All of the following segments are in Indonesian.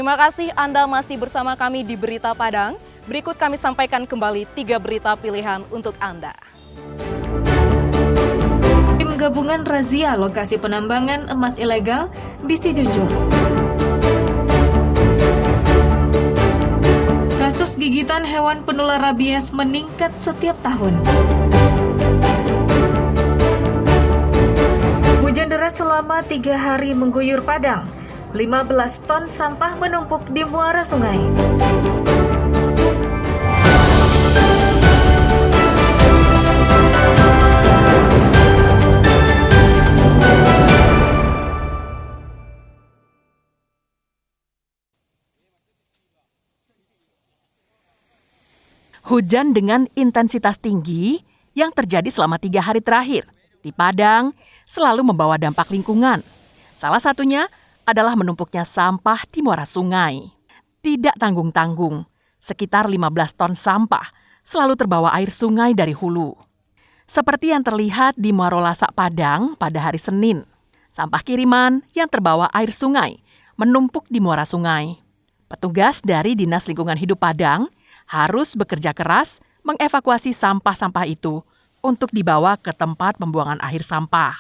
Terima kasih Anda masih bersama kami di Berita Padang. Berikut kami sampaikan kembali 3 berita pilihan untuk Anda. Tim gabungan razia lokasi penambangan emas ilegal di Sijunjung. Kasus gigitan hewan penular rabies meningkat setiap tahun. Hujan deras selama 3 hari mengguyur Padang. 15 ton sampah menumpuk di muara sungai. Hujan dengan intensitas tinggi yang terjadi selama 3 hari terakhir di Padang selalu membawa dampak lingkungan. Salah satunya adalah menumpuknya sampah di muara sungai. Tidak tanggung-tanggung, sekitar 15 ton sampah selalu terbawa air sungai dari hulu. Seperti yang terlihat di Muaro Lasak Padang pada hari Senin. Sampah kiriman yang terbawa air sungai menumpuk di muara sungai. Petugas dari Dinas Lingkungan Hidup Padang harus bekerja keras mengevakuasi sampah-sampah itu untuk dibawa ke tempat pembuangan akhir sampah.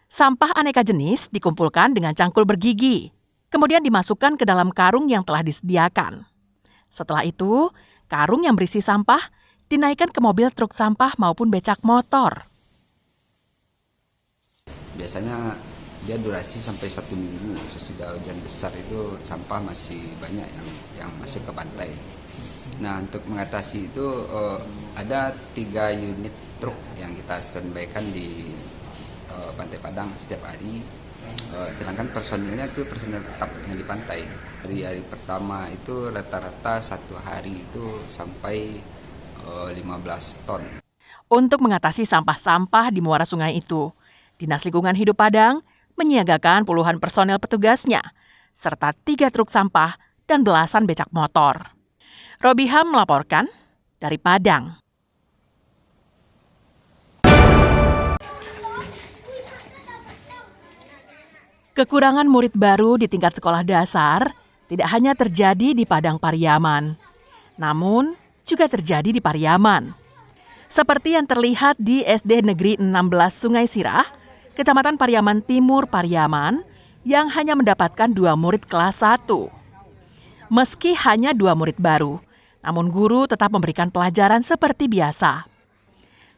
Sampah aneka jenis dikumpulkan dengan cangkul bergigi, kemudian dimasukkan ke dalam karung yang telah disediakan. Setelah itu, karung yang berisi sampah dinaikkan ke mobil truk sampah maupun becak motor. Biasanya dia durasi sampai 1 minggu. Sesudah hujan besar itu sampah masih banyak yang masuk ke pantai. Nah, untuk mengatasi itu ada 3 unit truk yang kita standby-kan di Pantai Padang setiap hari. Sedangkan personilnya itu personil tetap yang di pantai. Dari hari pertama itu rata-rata 1 hari itu sampai 15 ton. Untuk mengatasi sampah-sampah di muara sungai itu, Dinas Lingkungan Hidup Padang menyiagakan puluhan personel petugasnya, serta 3 truk sampah dan belasan becak motor. Robiham melaporkan dari Padang. Kekurangan murid baru di tingkat sekolah dasar tidak hanya terjadi di Padang Pariaman, namun juga terjadi di Pariaman. Seperti yang terlihat di SD Negeri 16 Sungai Sirah, Kecamatan Pariaman Timur, Pariaman, yang hanya mendapatkan 2 murid kelas 1. Meski hanya 2 murid baru, namun guru tetap memberikan pelajaran seperti biasa.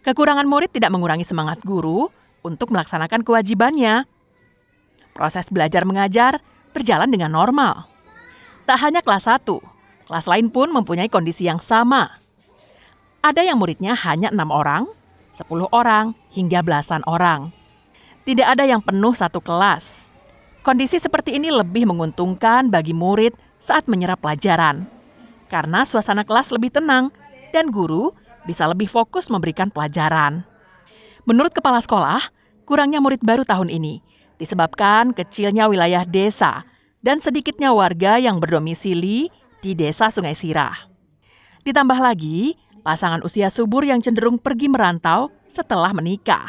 Kekurangan murid tidak mengurangi semangat guru untuk melaksanakan kewajibannya. Proses belajar mengajar berjalan dengan normal. Tak hanya kelas 1, kelas lain pun mempunyai kondisi yang sama. Ada yang muridnya hanya 6 orang, 10 orang, hingga belasan orang. Tidak ada yang penuh satu kelas. Kondisi seperti ini lebih menguntungkan bagi murid saat menyerap pelajaran, karena suasana kelas lebih tenang dan guru bisa lebih fokus memberikan pelajaran. Menurut kepala sekolah, kurangnya murid baru tahun ini disebabkan kecilnya wilayah desa dan sedikitnya warga yang berdomisili di desa Sungai Sirah. Ditambah lagi, pasangan usia subur yang cenderung pergi merantau setelah menikah.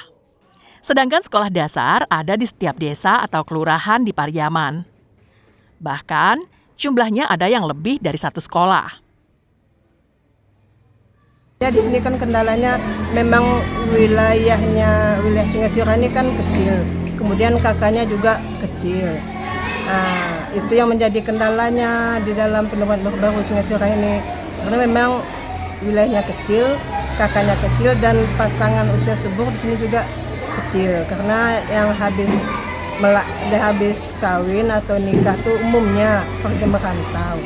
Sedangkan sekolah dasar ada di setiap desa atau kelurahan di Pariaman. Bahkan, jumlahnya ada yang lebih dari 1 sekolah. Ya, di sini kan kendalanya memang wilayah Sungai Sirah ini kan kecil. Kemudian kakaknya juga kecil. Nah, itu yang menjadi kendalanya di dalam penemuan baru Sungai Sirah ini. Karena memang wilayahnya kecil, kakaknya kecil, dan pasangan usia subur di sini juga kecil. Karena yang habis kawin atau nikah tuh umumnya pergi merantau.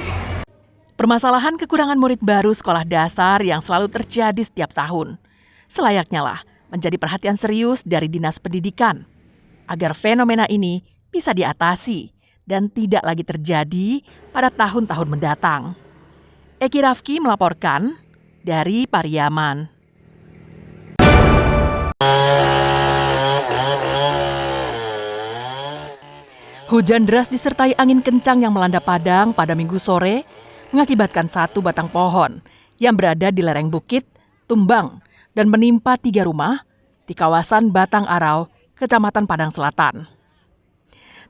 Permasalahan kekurangan murid baru sekolah dasar yang selalu terjadi setiap tahun, selayaknya lah menjadi perhatian serius dari Dinas Pendidikan, agar fenomena ini bisa diatasi dan tidak lagi terjadi pada tahun-tahun mendatang. Eki Rafki melaporkan dari Pariaman. Hujan deras disertai angin kencang yang melanda Padang pada Minggu sore mengakibatkan 1 batang pohon yang berada di lereng bukit tumbang dan menimpa 3 rumah di kawasan Batang Arau, Kecamatan Padang Selatan.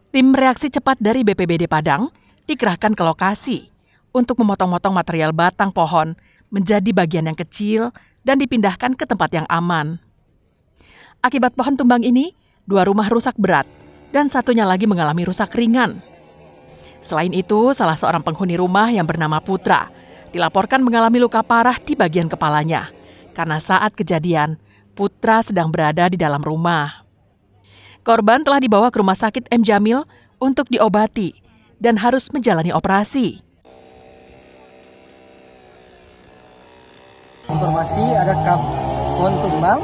Tim reaksi cepat dari BPBD Padang dikerahkan ke lokasi untuk memotong-motong material batang pohon menjadi bagian yang kecil dan dipindahkan ke tempat yang aman. Akibat pohon tumbang ini, 2 rumah rusak berat dan satunya lagi mengalami rusak ringan. Selain itu, salah seorang penghuni rumah yang bernama Putra dilaporkan mengalami luka parah di bagian kepalanya karena saat kejadian, Putra sedang berada di dalam rumah. Korban telah dibawa ke Rumah Sakit M. Jamil untuk diobati dan harus menjalani operasi. Informasi ada pohon tumbang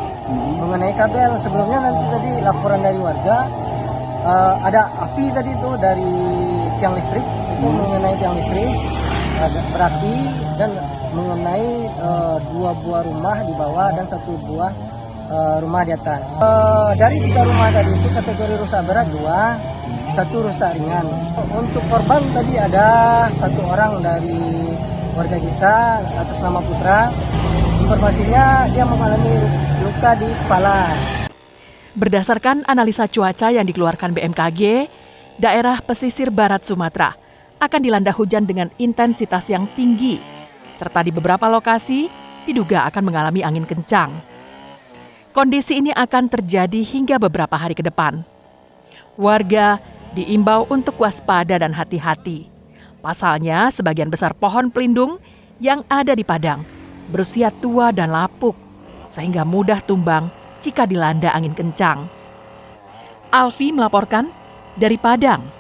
mengenai kabel. Sebelumnya nanti tadi laporan dari warga ada api tadi itu dari tiang listrik, itu mengenai tiang listrik berapi dan mengenai 2 buah rumah di bawah dan 1 buah rumah di atas. Dari 3 rumah tadi itu kategori rusak berat 2, 1 rusak ringan. Untuk korban tadi ada 1 orang dari warga kita atas nama Putra. Informasinya dia mengalami luka di kepala. Berdasarkan analisa cuaca yang dikeluarkan BMKG, daerah pesisir barat Sumatera akan dilanda hujan dengan intensitas yang tinggi, serta di beberapa lokasi diduga akan mengalami angin kencang. Kondisi ini akan terjadi hingga beberapa hari ke depan. Warga diimbau untuk waspada dan hati-hati. Pasalnya, sebagian besar pohon pelindung yang ada di Padang berusia tua dan lapuk, sehingga mudah tumbang jika dilanda angin kencang. Alfi melaporkan dari Padang.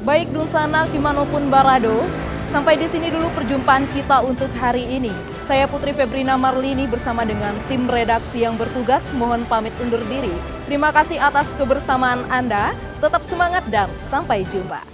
Baik Dunsana, Kimanopun Barado, sampai di sini dulu perjumpaan kita untuk hari ini. Saya Putri Febrina Marlini bersama dengan tim redaksi yang bertugas mohon pamit undur diri. Terima kasih atas kebersamaan Anda, tetap semangat dan sampai jumpa.